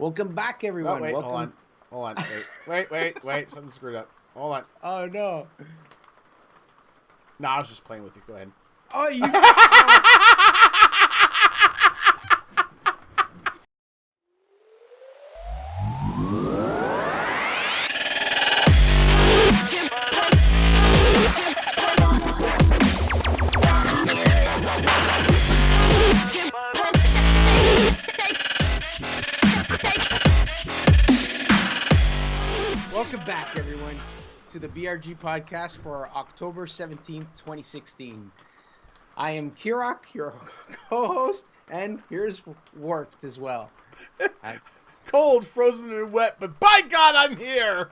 Welcome back, Oh, everyone. wait, Welcome. hold on. Wait. Something screwed up. Hold on. Oh no. No, I was just playing with you. Go ahead. Oh, you. Oh. Welcome back, everyone, to the BRG podcast for October 17th, 2016. I am Kirok, your co-host, and here's Warped as well. Cold, frozen, and wet, but by God, I'm here!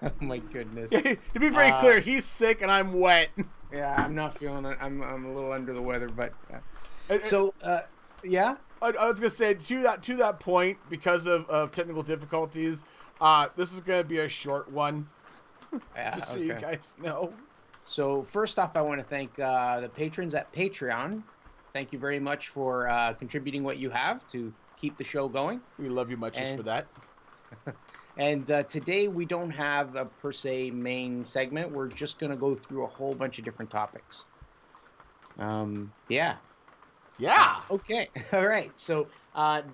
Oh my goodness. To be very clear, he's sick and I'm wet. Yeah, I'm not feeling it. I'm a little under the weather, but yeah. I was gonna say to that point, because of technical difficulties, this is gonna be a short one. Yeah, just so you guys know. So first off, I want to thank the patrons at Patreon. Thank you very much for contributing what you have to keep the show going. We love you much for that. And today we don't have a per se main segment. We're just going to go through a whole bunch of different topics. Yeah. Okay. All right. So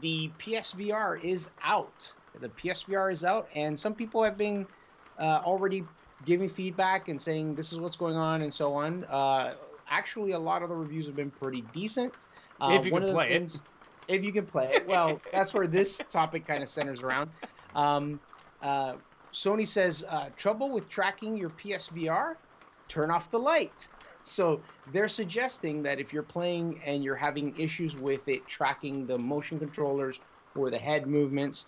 the PSVR is out. The PSVR is out, and some people have been already giving feedback and saying this is what's going on and so on. Actually, a lot of the reviews have been pretty decent. If you can play it. If you can play it. Well, that's where this topic kind of centers around. Sony says, trouble with tracking your PSVR? Turn off the light. So they're suggesting that if you're playing and you're having issues with it tracking the motion controllers or the head movements,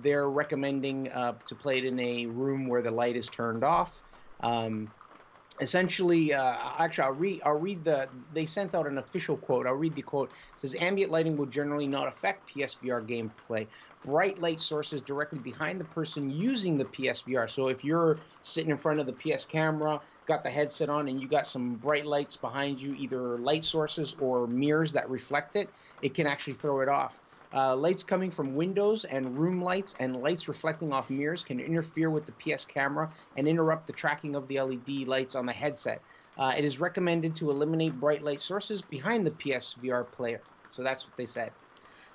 they're recommending to play it in a room where the light is turned off. Essentially, actually, I'll read they sent out an official quote. I'll read the quote. It says, ambient lighting will generally not affect PSVR gameplay. Bright light sources directly behind the person using the PSVR. So if you're sitting in front of the PS camera, got the headset on, and you got some bright lights behind you, either light sources or mirrors that reflect it, it can actually throw it off. Lights coming from windows and room lights and lights reflecting off mirrors can interfere with the PS camera and interrupt the tracking of the LED lights on the headset. It is recommended to eliminate bright light sources behind the PSVR player. So that's what they said.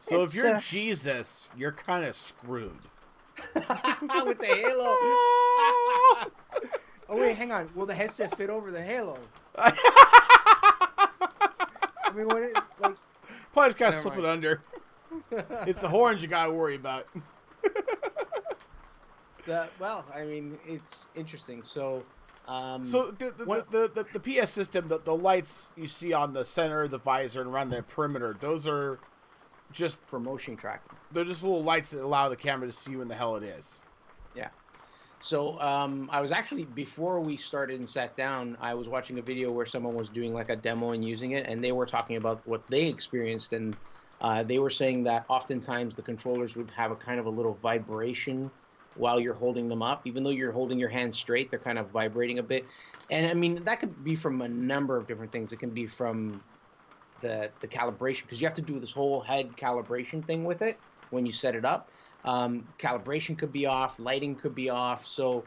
So if you're Jesus, you're kind of screwed. With the halo. Oh, wait, hang on. Will the headset fit over the halo? I mean, what it, like... Probably just gotta slip it under. It's the horns you gotta worry about. Well, I mean, it's interesting. So, the PS system, the lights you see on the center, the visor, and around the perimeter, those are just for motion tracking. They're just little lights that allow the camera to see when the hell it is. Yeah. So I was actually, before we started and sat down, I was watching a video where someone was doing like a demo and using it, and they were talking about what they experienced, and they were saying that oftentimes the controllers would have a kind of a little vibration while you're holding them up. Even though you're holding your hands straight, they're kind of vibrating a bit. And I mean, that could be from a number of different things. It can be from the calibration, because you have to do this whole head calibration thing with it when you set it up. Calibration could be off, lighting could be off. So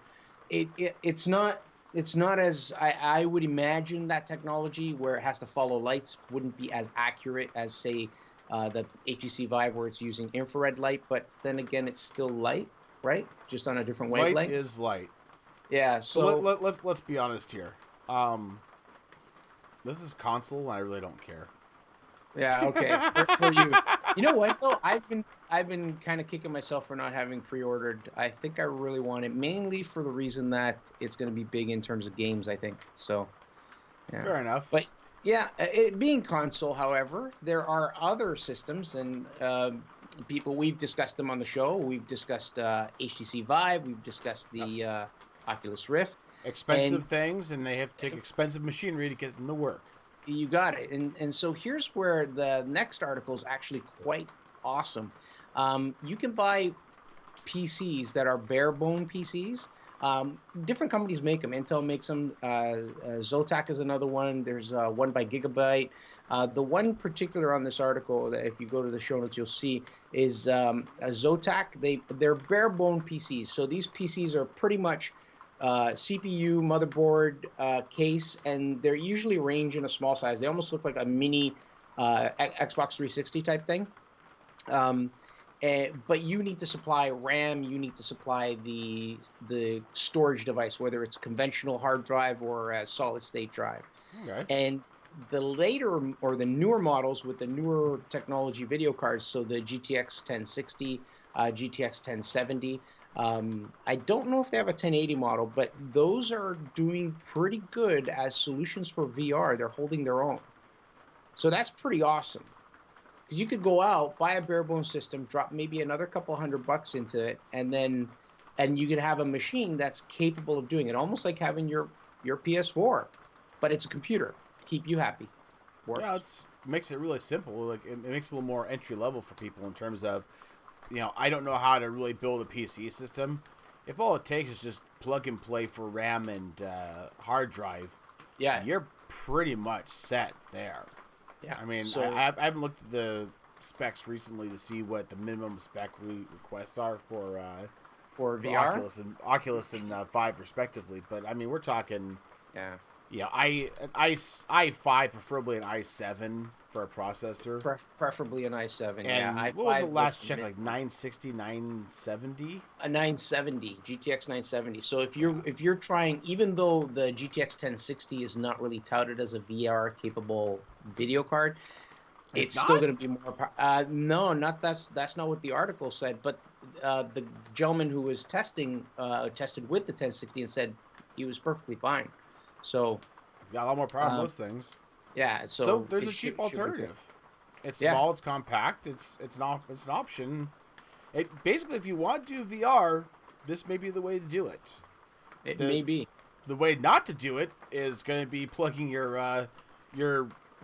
it's not as I would imagine that technology where it has to follow lights wouldn't be as accurate as, say, the HTC Vive, where it's using infrared light. But then again, it's still light, right? Just on a different wavelength. Light is light. Yeah. So let's be honest here. This is console, and I really don't care. Yeah. Okay. For you, you know what though? I've been kind of kicking myself for not having pre-ordered. I think I really want it, mainly for the reason that it's going to be big in terms of games, I think. So, yeah. Fair enough. But yeah, it being console, however, there are other systems, and we've discussed them on the show. We've discussed HTC Vive. We've discussed the Oculus Rift. Expensive things, and they have to take expensive machinery to get them to work. You got it. And so here's where the next article is actually quite awesome. You can buy PCs that are bare bone PCs. Different companies make them. Intel makes them. Zotac is another one. There's one by Gigabyte. The one particular on this article that if you go to the show notes, you'll see is a Zotac. They're bare bone PCs. So these PCs are pretty much CPU, motherboard, case, and they're usually range in a small size. They almost look like a mini Xbox 360 type thing. But you need to supply RAM. You need to supply the storage device, whether it's conventional hard drive or a solid state drive. Okay. And the later or the newer models with the newer technology video cards, so the GTX 1060, GTX 1070. I don't know if they have a 1080 model, but those are doing pretty good as solutions for VR. They're holding their own. So that's pretty awesome. Because you could go out, buy a bare bones system, drop maybe another couple $100 into it, and you could have a machine that's capable of doing it, almost like having your PS4, but it's a computer. Keep you happy. Works. Yeah, makes it really simple. Like it makes it a little more entry level for people in terms of, I don't know how to really build a PC system. If all it takes is just plug and play for RAM and hard drive, yeah, you're pretty much set there. Yeah, I mean, so, I haven't looked at the specs recently to see what the minimum spec requests are for VR, Oculus and Vive respectively. But I mean, we're talking. Yeah. Yeah, i5, preferably an i7 for a processor. Preferably an i7. And yeah. what was the last check? Like 960, 970? A 970, GTX 970. So if you're trying, even though the GTX 1060 is not really touted as a VR capable video card, it's still going to be more. No, that's not what the article said. But the gentleman who was tested with the 1060 and said he was perfectly fine. So it's got a lot more power than most things. Yeah. So there's a cheap alternative. It's small. It's compact. It's an option. It basically, if you want to do VR, this may be the way to do it. It may be. The way not to do it is going to be plugging your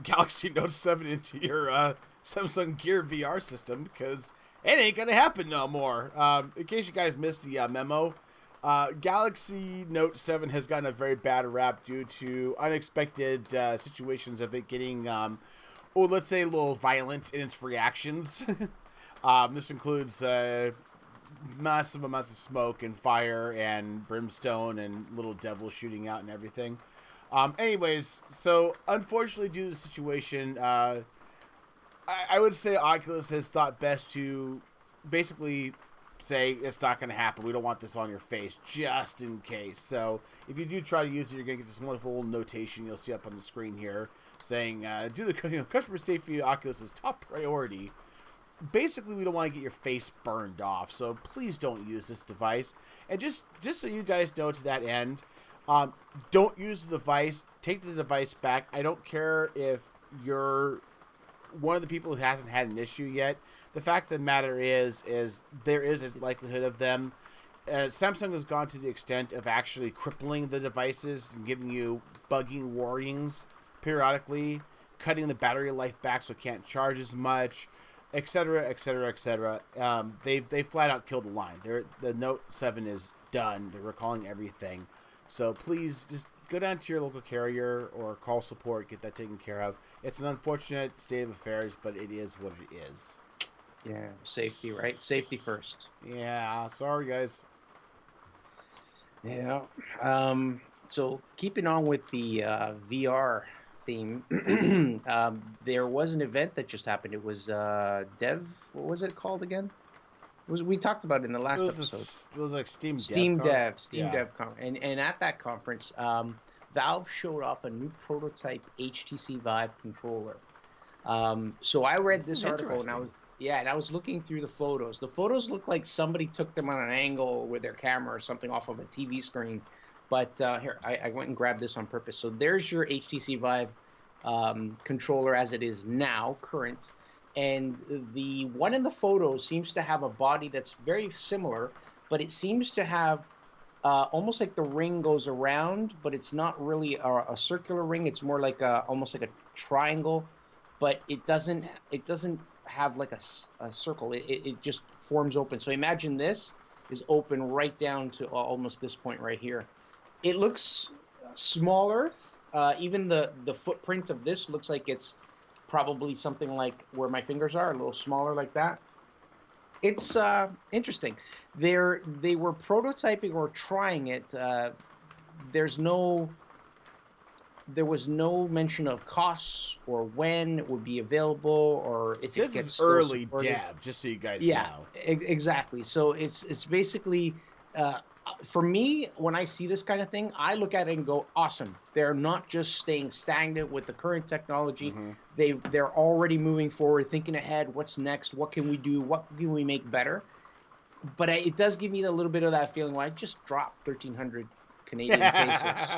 Galaxy Note 7 into your Samsung Gear VR system, because it ain't going to happen no more. In case you guys missed the memo, Galaxy Note 7 has gotten a very bad rap due to unexpected situations of it getting, let's say, a little violent in its reactions. This includes massive amounts of smoke and fire and brimstone and little devils shooting out and everything. Anyways, so unfortunately, due to the situation, I would say Oculus has thought best to basically say it's not going to happen. We don't want this on your face, just in case. So if you do try to use it, you're going to get this wonderful little notation you'll see up on the screen here saying, customer safety Oculus is top priority. Basically, we don't want to get your face burned off, so please don't use this device. And just so you guys know, to that end, don't use the device. Take the device back. I don't care if you're one of the people who hasn't had an issue yet. The fact of the matter is there is a likelihood of them. Samsung has gone to the extent of actually crippling the devices and giving you bugging warnings periodically, cutting the battery life back so it can't charge as much, etc., etc., etc. They flat out killed the line. The Note 7 is done. They're recalling everything. So please just go down to your local carrier or call support, get that taken care of. It's an unfortunate state of affairs, but it is what it is. Yeah, safety, right? Safety first. Yeah, sorry guys. Yeah. So keeping on with the VR theme, there was an event that just happened. It was Dev. What was it called again? We talked about it in the last episode. It was like Steam Dev Conference. And at that conference, Valve showed off a new prototype HTC Vive controller. So I read this article and I was looking through the photos. The photos look like somebody took them on an angle with their camera or something off of a TV screen. But here, I went and grabbed this on purpose. So there's your HTC Vive controller as it is now, current. And the one in the photo seems to have a body that's very similar, but it seems to have almost like the ring goes around, but it's not really a circular ring. It's more like almost like a triangle, but it doesn't have like a circle. It just forms open. So imagine this is open right down to almost this point right here. It looks smaller. Even the footprint of this looks like it's probably something like where my fingers are, a little smaller like that. It's interesting. They were prototyping or trying it. There's no there was no mention of costs or when it would be available or if it This gets is still early supported. dev, just so you guys Yeah, know. exactly. So it's basically uh, for me when I see this kind of thing, I look at it and go, awesome. They're not just staying stagnant with the current technology. Mm-hmm. They're already moving forward, thinking ahead. What's next? What can we do? What can we make better? But it does give me a little bit of that feeling. Well, I just dropped 1,300 Canadian pesos,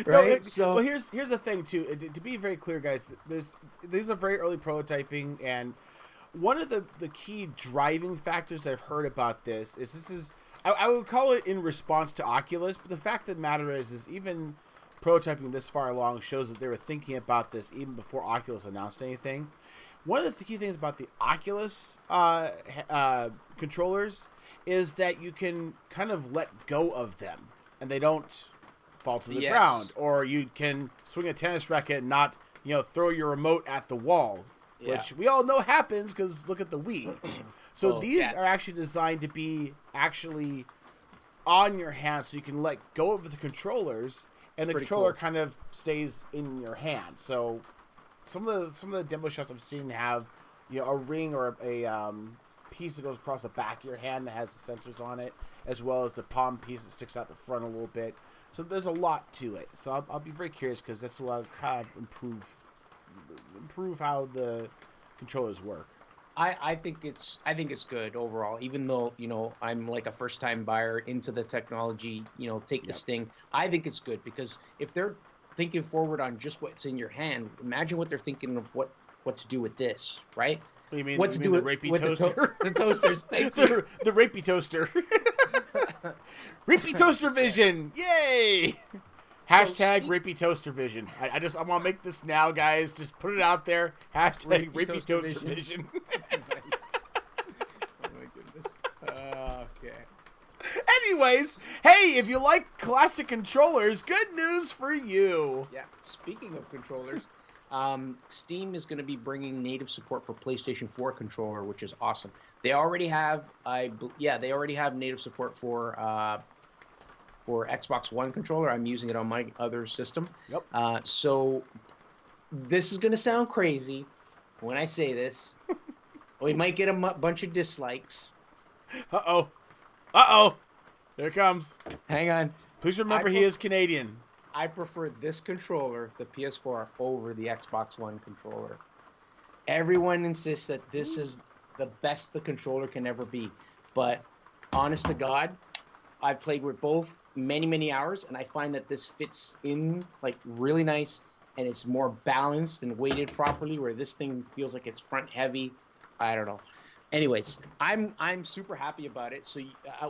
No, right? well, So here's the thing too. To be very clear, guys, these are very early prototyping, and one of the key driving factors I've heard about this is I would call it in response to Oculus, but the fact of the matter is even prototyping this far along shows that they were thinking about this even before Oculus announced anything. One of the key things about the Oculus controllers is that you can kind of let go of them, and they don't fall to the ground, yes, or you can swing a tennis racket and not, throw your remote at the wall, yeah. which we all know happens because look at the Wii. So Oh these yeah, are actually designed to be actually on your hand, so you can let go of the controllers, and the pretty controller cool. kind of stays in your hand. So some of the demo shots I've seen have, a ring or a piece that goes across the back of your hand that has the sensors on it, as well as the palm piece that sticks out the front a little bit. So there's a lot to it. So I'll be very curious because that's what I'll kind of improve how the controllers work. I think it's good overall, even though, I'm like a first time buyer into the technology, take Yep. this thing. I think it's good because if they're thinking forward on just what's in your hand, imagine what they're thinking of what to do with this, right? What do you mean? What You to mean do the rapey with toaster? the toasters. Thank you. the rapey toaster. Rapey toaster vision! Yay! So Hashtag speak rapey toaster vision. I want to make this now, guys. Just put it out there. Hashtag rapey rapey toaster toaster vision. vision. Nice. Oh my goodness. Okay. Anyways, hey, if you like classic controllers, good news for you. Yeah. Speaking of controllers, Steam is going to be bringing native support for PlayStation 4 controller, which is awesome. They already have, they already have native support for Xbox One controller. I'm using it on my other system. Yep. So this is going to sound crazy when I say this. We might get a bunch of dislikes. Uh-oh. Uh-oh. Here it comes. Hang on. Please remember he is Canadian. I prefer this controller, the PS4, over the Xbox One controller. Everyone insists that this is the best the controller can ever be. But honest to God, I've played with both many, many hours, and I find that this fits in like really nice, and it's more balanced and weighted properly, where this thing feels like it's front heavy. I don't know. Anyways, I'm super happy about it. So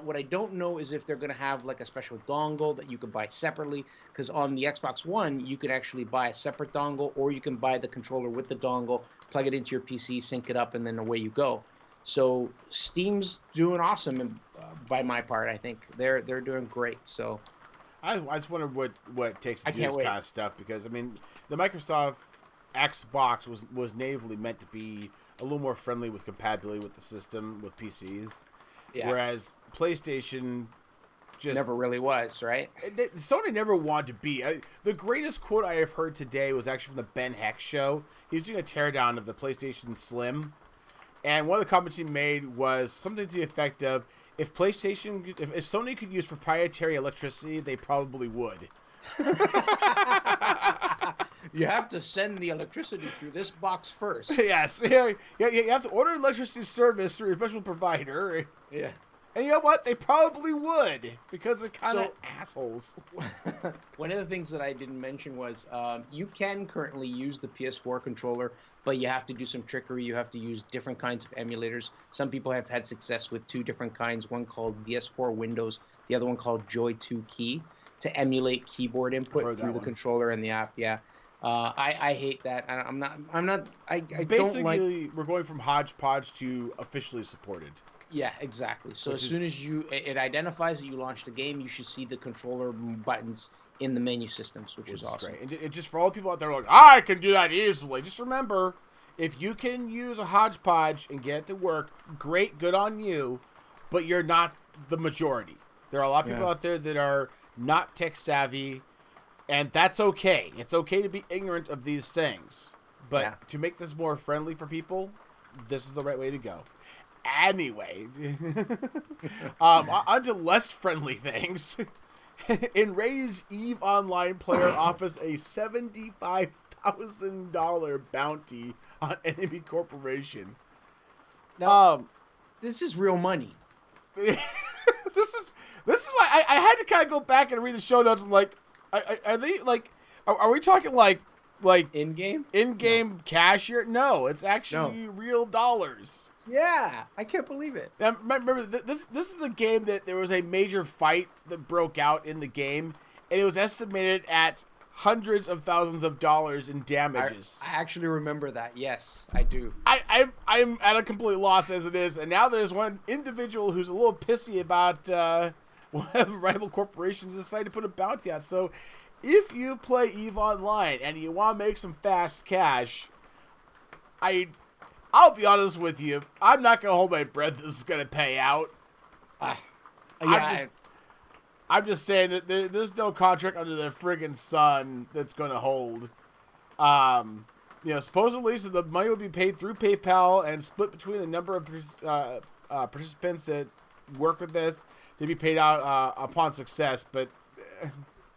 what I don't know is if they're going to have like a special dongle that you could buy separately, because on the Xbox One you can actually buy a separate dongle, or you can buy the controller with the dongle, plug it into your PC, sync it up, and then away you go. So Steam's doing awesome, and by my part, I think they're doing great. So I just wonder what it takes to I do can't this wait. kind of stuff, because I mean the Microsoft Xbox was natively meant to be a little more friendly with compatibility with the system with PCs, Yeah, whereas PlayStation just never really was, right? Sony never wanted to be. The greatest quote I have heard today was actually from the Ben Heck show. He's doing a teardown of the PlayStation Slim, and one of the comments he made was something to the effect of, if Sony could use proprietary electricity, they probably would. You have to send the electricity through this box first. Yes. Yeah, you have to order electricity service through a special provider. Yeah. And you know what? They probably would, because they're kind of assholes. One of the things that I didn't mention was you can currently use the PS4 controller, but you have to do some trickery. You have to use different kinds of emulators. Some people have had success with two different kinds, one called DS4 Windows, the other one called Joy 2 Key, to emulate keyboard input through the controller and the app. Yeah. I hate that. I Basically, don't like. we're going from hodgepodge to officially supported. Yeah, exactly. So which as soon is as it identifies that you launched the game, you should see the controller buttons in the menu systems, which is awesome. great. And just for all the people out there like, I can do that easily. Just remember, if you can use a hodgepodge and get it to work, great, good on you. But you're not the majority. There are a lot of people Yeah. out there that are not tech savvy, and that's okay. It's okay to be ignorant of these things. But Yeah. to make this more friendly for people, this is the right way to go. Anyway, on to less friendly things. Enraged Eve Online player offers a $75,000 bounty on enemy corporation. Now, this is real money. This is why I had to kind of go back and read the show notes and like, are they like, are we talking like In-game? in-game cash here? No, it's actually real dollars. Yeah, I can't believe it. Now, remember, this is a game that there was a major fight that broke out in the game, and it was estimated at hundreds of thousands of dollars in damages. I actually remember that. Yes, I do. I'm at a complete loss as it is, and now there's one individual who's a little pissy about one of the rival corporations decided to put a bounty out. So if you play EVE Online and you want to make some fast cash, I'll be honest with you, I'm not going to hold my breath this is going to pay out. Yeah, I'm just saying that there's no contract under the friggin' sun that's going to hold. Supposedly, so the money will be paid through PayPal and split between the number of participants that work with this to be paid out upon success. But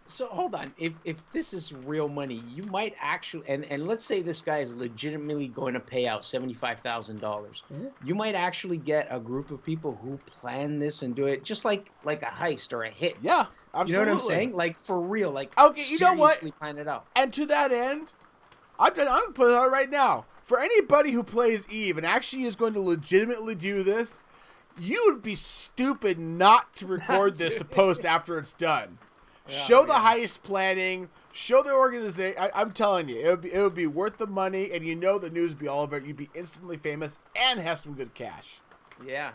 so hold on. If this is real money, you might actually and let's say this guy is legitimately going to pay out $75,000. You might actually get a group of people who plan this and do it just like a heist or a hit. yeah, absolutely. You know what I'm saying? Like for real. Like okay, you know what? Seriously plan it out. And to that end, I'm going to put it out right now. For anybody who plays EVE and actually is going to legitimately do this, you would be stupid not to record this to post after it's done. Yeah, show the heist planning, show the organization. I'm telling you, it would be worth the money, and the news would be all over it. You'd be instantly famous and have some good cash. Yeah.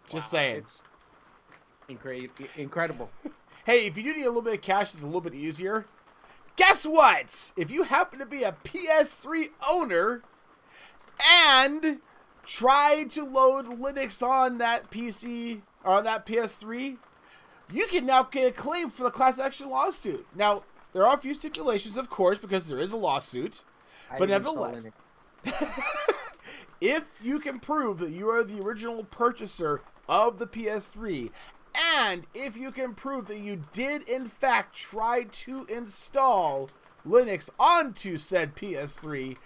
Just saying. It's incredible. Hey, if you do need a little bit of cash, it's a little bit easier. Guess what? If you happen to be a PS3 owner and try to load Linux on that PC or on that PS3, you can now get a claim for the class action lawsuit. Now, there are a few stipulations, of course, because there is a lawsuit. But nevertheless, if you can prove that you are the original purchaser of the PS3, and if you can prove that you did, in fact, try to install Linux onto said PS3,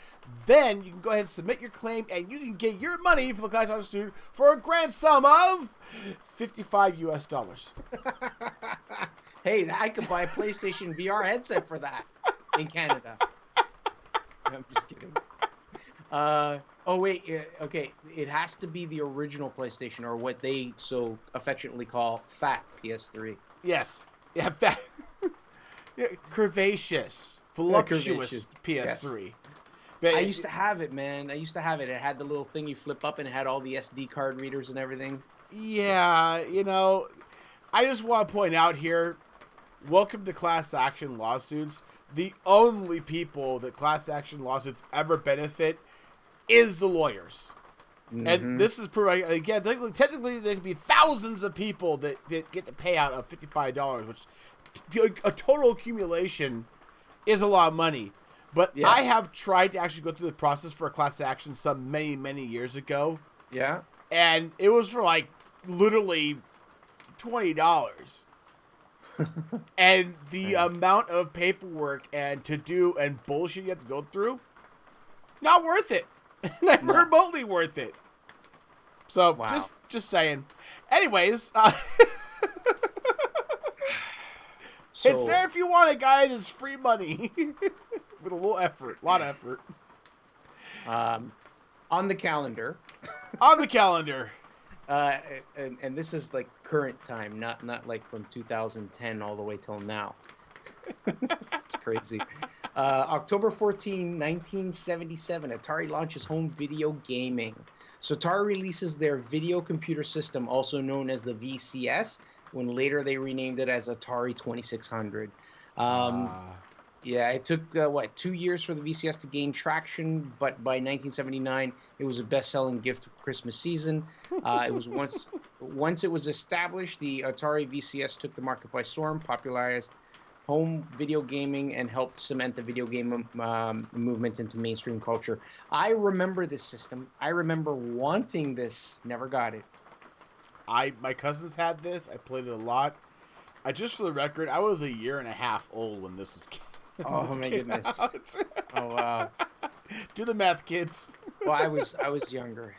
then you can go ahead and submit your claim, and you can get your money for the class action lawsuit for a grand sum of $55 US. Hey, I could buy a PlayStation VR headset for that in Canada. I'm just kidding. Okay. It has to be the original PlayStation, or what they so affectionately call fat PS3. Yes. Yeah, fat. Yeah, curvaceous, voluptuous PS3. Yes. But I used to have it, man. I used to have it. It had the little thing you flip up, and it had all the SD card readers and everything. Yeah, I just want to point out here, welcome to class action lawsuits. The only people that class action lawsuits ever benefit is the lawyers. Mm-hmm. And this is proving, again, technically there could be thousands of people that get the payout of $55, which a total accumulation is a lot of money. But yeah. I have tried to actually go through the process for a class action some many, many years ago. Yeah. And it was for like literally $20. And the amount of paperwork and to do and bullshit you have to go through, not worth it. Not remotely worth it. So wow. just saying. Anyways, it's there if you want it, guys. It's free money with a lot of effort. On the calendar. On the calendar. And this is like current time, not like from 2010 all the way till now. It's crazy. October 14, 1977, Atari launches home video gaming. So Atari releases their video computer system, also known as the VCS, when later they renamed it as Atari 2600. Um, Ah. yeah, it took 2 years for the VCS to gain traction, but by 1979, it was a best-selling gift of Christmas season. It was once it was established, the Atari VCS took the market by storm, popularized home video gaming, and helped cement the video game movement into mainstream culture. I remember this system. I remember wanting this. Never got it. My cousins had this. I played it a lot. Just for the record, I was a year and a half old when this was Oh this my came goodness. out. Oh wow. Do the math, kids. Well, I was younger.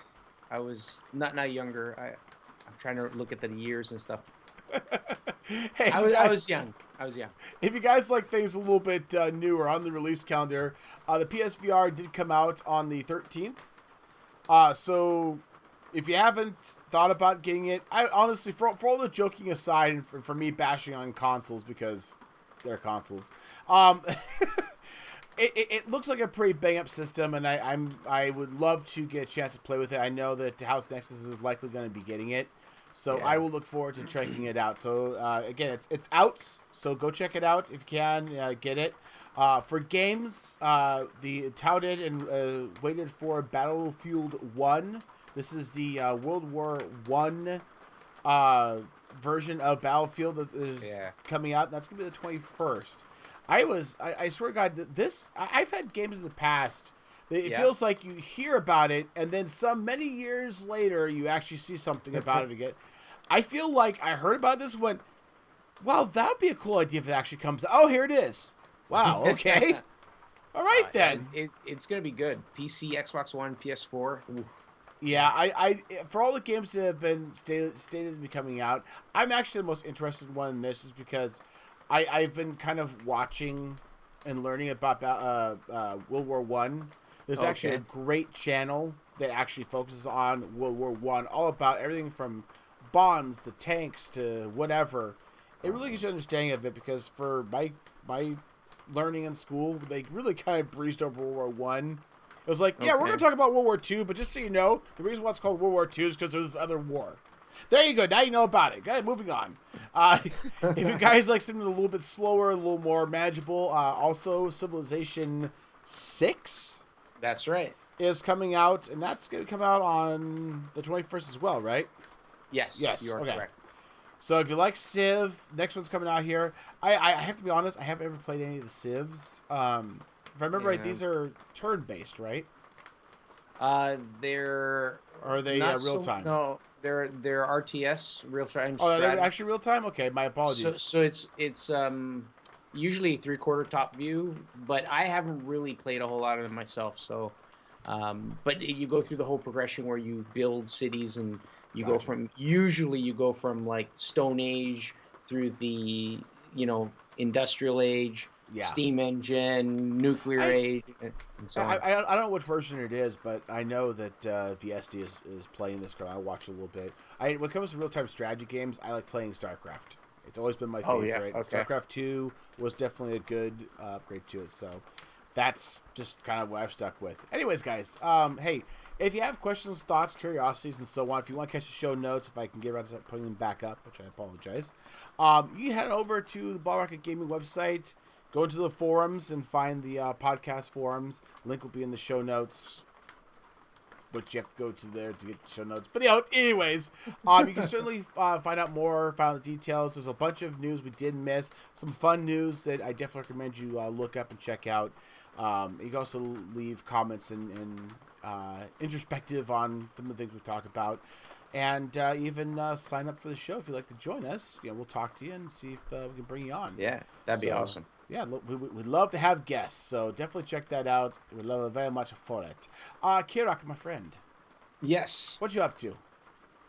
I was not younger. I'm trying to look at the years and stuff. Hey, I was young. I was young. if you guys like things a little bit newer on the release calendar, the PSVR did come out on the 13th. So if you haven't thought about getting it, I honestly, for all the joking aside, and for me bashing on consoles because they're consoles, it looks like a pretty bang up system, and I would love to get a chance to play with it. I know that House Nexus is likely going to be getting it, so Yeah. I will look forward to checking it out. So again, it's out, so go check it out if you can. Get it. For games, the touted and waited for Battlefield 1. This is the World War One version of Battlefield that is coming out. That's gonna be the 21st. I swear to God, I've had games in the past. It feels like you hear about it, and then many years later, you actually see something about it again. I feel like I heard about this when, wow, that'd be a cool idea if it actually comes out. Oh, here it is. Wow, okay. All right, then. It's gonna be good. PC, Xbox One, PS4. Oof. Yeah, I for all the games that have been stated to be coming out, I'm actually the most interested one in this is because I've been kind of watching and learning about World War One. There's actually a great channel that actually focuses on World War One, all about everything from bombs to tanks to whatever. It really gives you an understanding of it because for my learning in school, they really kind of breezed over World War One. It was like, yeah, we're going to talk about World War II, but just so you know, the reason why it's called World War II is because there was this other war. There you go. Now you know about it. Go ahead, moving on. If you guys like something a little bit slower, a little more manageable, also Civilization 6. That's right. Is coming out, and that's going to come out on the 21st as well, right? Yes. Yes. You are correct. So if you like Civ, next one's coming out here. I have to be honest, I haven't ever played any of the Civs. If I remember right, these are turn-based, right? They're Or are they real time? No, they're RTS, real time. Oh, they're actually real time. Okay, my apologies. So it's usually 3/4 top view, but I haven't really played a whole lot of them myself. So, but you go through the whole progression where you build cities and you go from like Stone Age through the Industrial Age. Yeah. Steam engine, nuclear age, and so on. I don't know which version it is, but I know that VSD is playing this card. I watch a little bit. When it comes to real-time strategy games, I like playing StarCraft. It's always been my favorite. Oh, yeah. Okay. StarCraft 2 was definitely a good upgrade to it, so that's just kind of what I've stuck with. Anyways, guys, hey, if you have questions, thoughts, curiosities, and so on, if you want to catch the show notes, if I can get around to putting them back up, which I apologize, you can head over to the Ball Rocket Gaming website. Go into the forums and find the podcast forums. Link will be in the show notes, but you have to go to there to get the show notes. But anyways, you can certainly find out more, find out the details. There's a bunch of news we did miss. Some fun news that I definitely recommend you look up and check out. You can also leave comments and introspective on some of the things we talked about. And even sign up for the show if you'd like to join us. We'll talk to you and see if we can bring you on. Yeah, that'd be awesome. Yeah, we'd love to have guests, so definitely check that out. We'd love it very much for it. Kirak, my friend. Yes. What you up to? You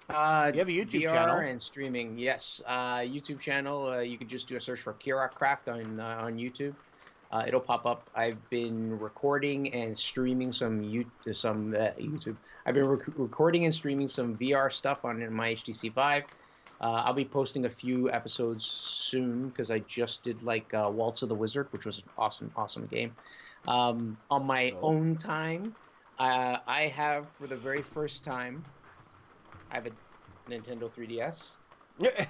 have a YouTube VR channel. And streaming, yes. YouTube channel, you can just do a search for Kirak Craft on YouTube. It'll pop up. I've been recording and streaming some YouTube. I've been recording and streaming some VR stuff on my HTC Vive. I'll be posting a few episodes soon because I just did Waltz of the Wizard, which was an awesome game. On my own time, I have for the very first time. I have a Nintendo 3DS,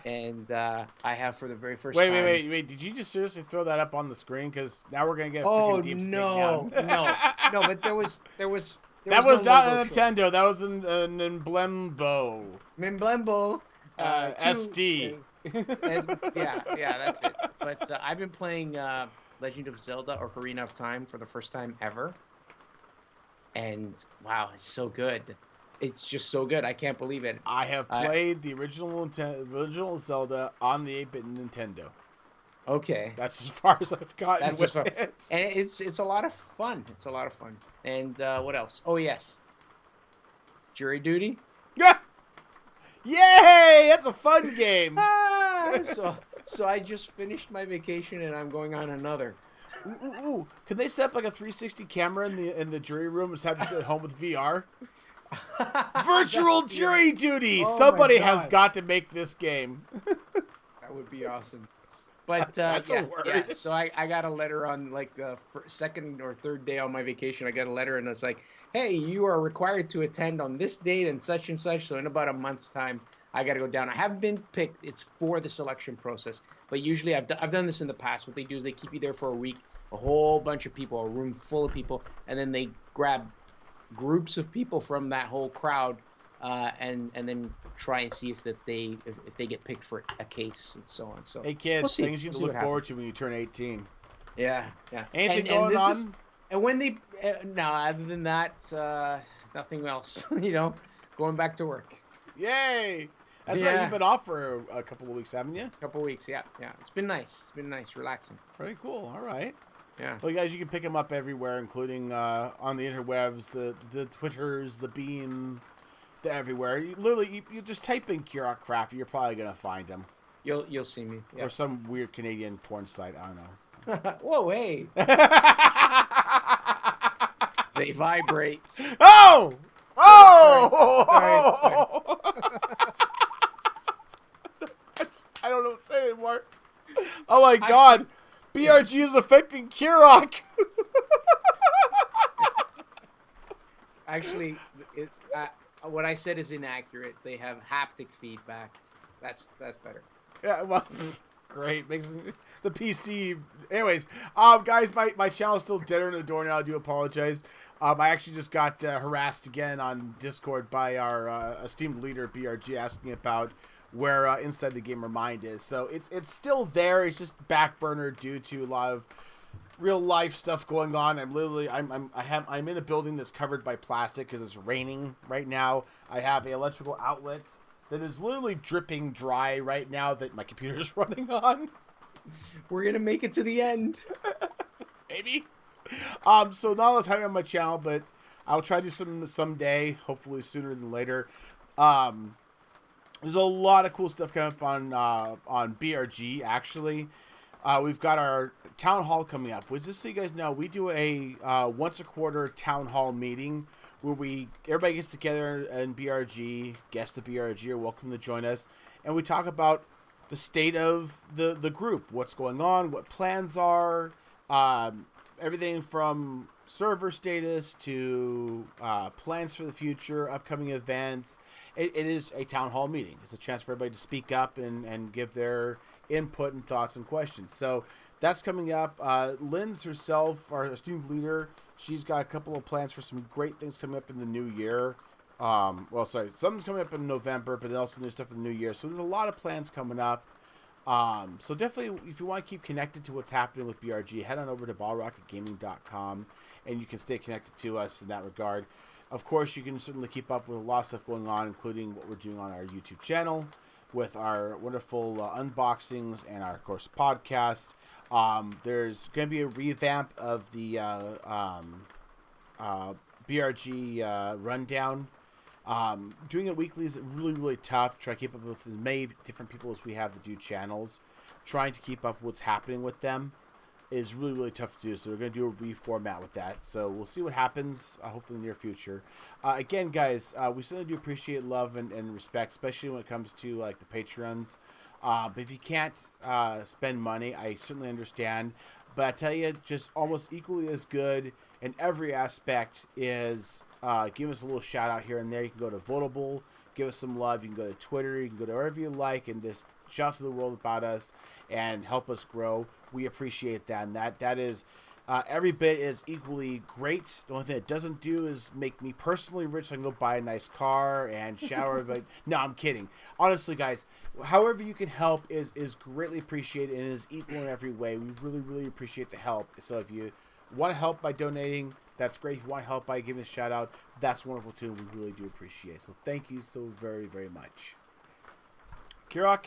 and I have for the very first Wait, wait, time. wait, wait! Did you just seriously throw that up on the screen? Because now we're gonna get a freaking Oh deep stick down. no, no, no! But there That was no was not logo a showing. Nintendo. That was an Emblembo. Mimblembo, two, SD. as yeah, that's it. But I've been playing Legend of Zelda: Ocarina of Time for the first time ever, and wow, it's so good. It's just so good. I can't believe it. I have Uh, played the original Zelda on the 8-bit Nintendo. okay, That's as far as I've gotten that's just with fun, it. and it's a lot of fun. It's a lot of fun. And what else? Oh yes, jury duty. Yeah! Yay! That's a fun game. So I just finished my vacation and I'm going on another. Ooh, ooh, ooh. Can they set up like a 360 camera in the jury room and have you sit at home with VR? Virtual jury duty. Oh my Somebody has god, got to make this game. that would be awesome. But That's a yeah. word. So I got a letter on like the second or third day on my vacation. I got a letter and it's like, hey, you are required to attend on this date and such and such. So in about a month's time, I got to go down. I haven't been picked. It's for the selection process. But usually I've done this in the past. What they do is they keep you there for a week, a whole bunch of people, a room full of people, and then they grab groups of people from that whole crowd, and then try and see if they get picked for a case and so on. So Hey we'll kids, see. things you We'll can see look what forward happens. to when you turn 18. Yeah, yeah. Anything And going this is on? and when they no, other than that, nothing else. Going back to work. Yay! That's right. You've Yeah, been off for a couple of weeks, haven't you? couple weeks. Yeah, yeah. It's been nice. It's been nice, relaxing. Very cool. All right. Yeah. Well, guys, you can pick them up everywhere, including on the interwebs, the Twitters, the Beam, the everywhere. You literally you just type in Kirok Craft, you're probably gonna find them, You'll see me. or Yeah. some weird Canadian porn site. I don't Whoa, hey. know. They vibrate. Oh! Sorry. Sorry. Oh! I don't know what to say anymore. Oh my god. BRG is affecting Kirok. Actually, it's what I said is inaccurate. They have haptic feedback. That's better. Yeah, well, great. Makes the PC. Anyways, guys, my channel's still dead in the door now. I do apologize. I actually just got harassed again on Discord by our esteemed leader BRG asking about where Inside the Gamer Mind is. So it's still there. It's just back burner due to a lot of real life stuff going on. I'm in a building that's covered by plastic because it's raining right now. I have an electrical outlet that is literally dripping dry right now that my computer is running on. We're gonna make it to the end. Maybe. So not all time on my channel, but I'll try to do some someday, hopefully sooner than later. There's a lot of cool stuff coming up on BRG. Actually, we've got our town hall coming up. Which, just so you guys know, we do a once a quarter town hall meeting where everybody gets together in BRG. Guests of BRG are welcome to join us, and we talk about the state of the group, what's going on, what plans are, everything from server status to plans for the future, upcoming events. It is a town hall meeting. It's a chance for everybody to speak up and give their input and thoughts and questions. So that's coming up. Lynn's herself, our esteemed leader, she's got a couple of plans for some great things coming up in the new year. Something's coming up in November, but then also there's stuff in the new year. So there's a lot of plans coming up. So definitely, if you want to keep connected to what's happening with BRG, head on over to ballrocketgaming.com and you can stay connected to us in that regard. Of course, you can certainly keep up with a lot of stuff going on, including what we're doing on our YouTube channel with our wonderful unboxings and our, of course, podcast. There's going to be a revamp of the BRG rundown. Doing it weekly is really, really tough. Try to keep up with as many different people as we have that do channels. Trying to keep up with what's happening with them is really, really tough to do. So we're going to do a reformat with that. So we'll see what happens, hopefully in the near future. Again, guys, we certainly do appreciate love and respect, especially when it comes to like the Patreons. But if you can't spend money, I certainly understand. But I tell you, just almost equally as good in every aspect is give us a little shout out here and there. You can go to Votable, give us some love. You can go to Twitter, you can go to wherever you like, and just shout to the world about us and help us grow. We appreciate that, and that is every bit is equally great. The only thing it doesn't do is make me personally rich so I can go buy a nice car and shower. But no, I'm kidding. Honestly, guys, however you can help is greatly appreciated and is equal in every way. We really, really appreciate the help. So if you want to help by donating, that's great. If you want to help by giving a shout out, that's wonderful too. We really do appreciate. So thank you so very, very much. Kirok,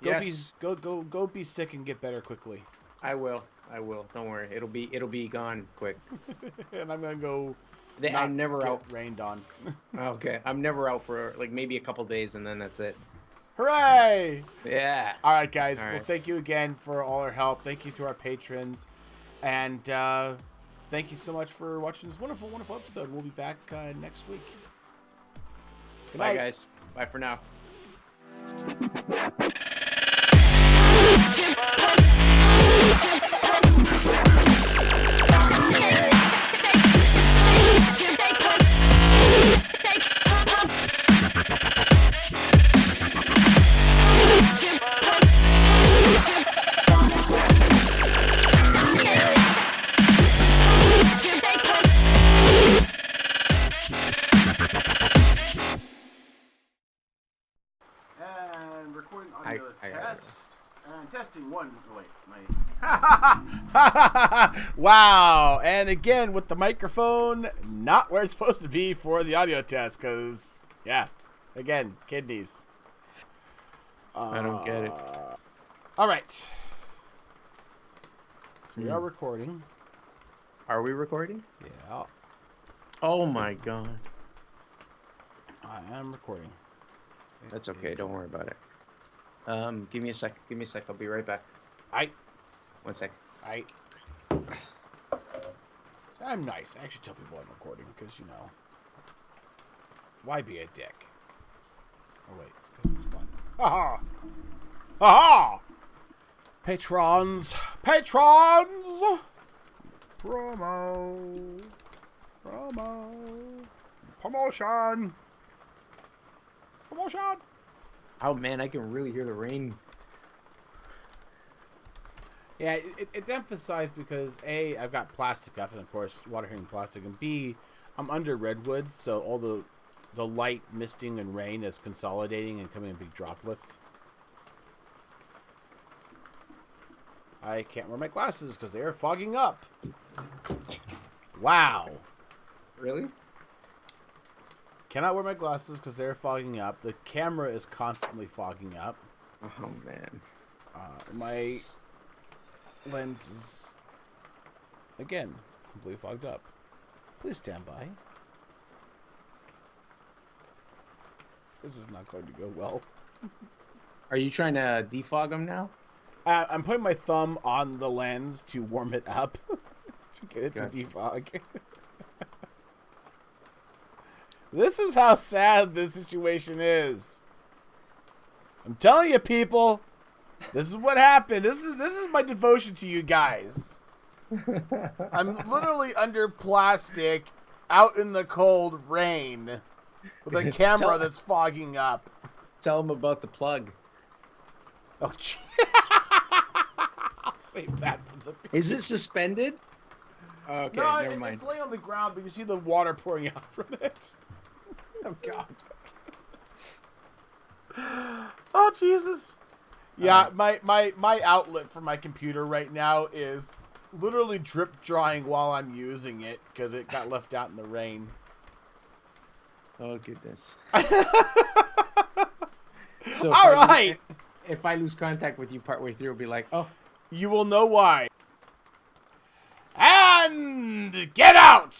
go be sick and get better quickly. I will. Don't worry. It'll be gone quick. And I'm gonna go. I'm never out. Rained on. Okay. I'm never out for like maybe a couple days, and then that's it. Hooray! Yeah. All right, guys. All right. Well, thank you again for all our help. Thank you to our patrons, and thank you so much for watching this wonderful, wonderful episode. We'll be back next week. Good night. Bye, guys. Bye for now. And recording audio test. And testing one. Oh, wait, wow. And again, with the microphone not where it's supposed to be for the audio test, because, yeah, again, kidneys. I don't get it. All right. So we are recording. Are we recording? Yeah. Oh my god. I am recording. That's okay. Don't worry about it. Give me a sec. I'll be right back. One sec. So I'm nice. I actually tell people I'm recording because, you know, why be a dick? Oh, wait, because it's fun. Ha ha! Patrons! Promo! Promotion! Oh man, I can really hear the rain. Yeah, it's emphasized because A, I've got plastic up, and of course, water heating plastic, and B, I'm under redwoods, so all the light misting and rain is consolidating and coming in big droplets. I can't wear my glasses because they are fogging up. Wow. Really? Cannot wear my glasses because they're fogging up. The camera is constantly fogging up. Oh man. My lens is, again, completely fogged up. Please stand by. This is not going to go well. Are you trying to defog them now? I'm putting my thumb on the lens to warm it up to get it to defog. This is how sad this situation is. I'm telling you, people. This is what happened. This is my devotion to you guys. I'm literally under plastic, out in the cold rain, with a camera that's fogging up. Tell them about the plug. Oh, gee. I'll save that for the. Is it suspended? Okay, no, never mind. It's laying on the ground, but you see the water pouring out from it. Oh God. Oh Jesus. Yeah, my outlet for my computer right now is literally drip drying while I'm using it because it got left out in the rain. Oh goodness. All right. If I lose contact with you partway through, it'll be like, oh. You will know why. And get out!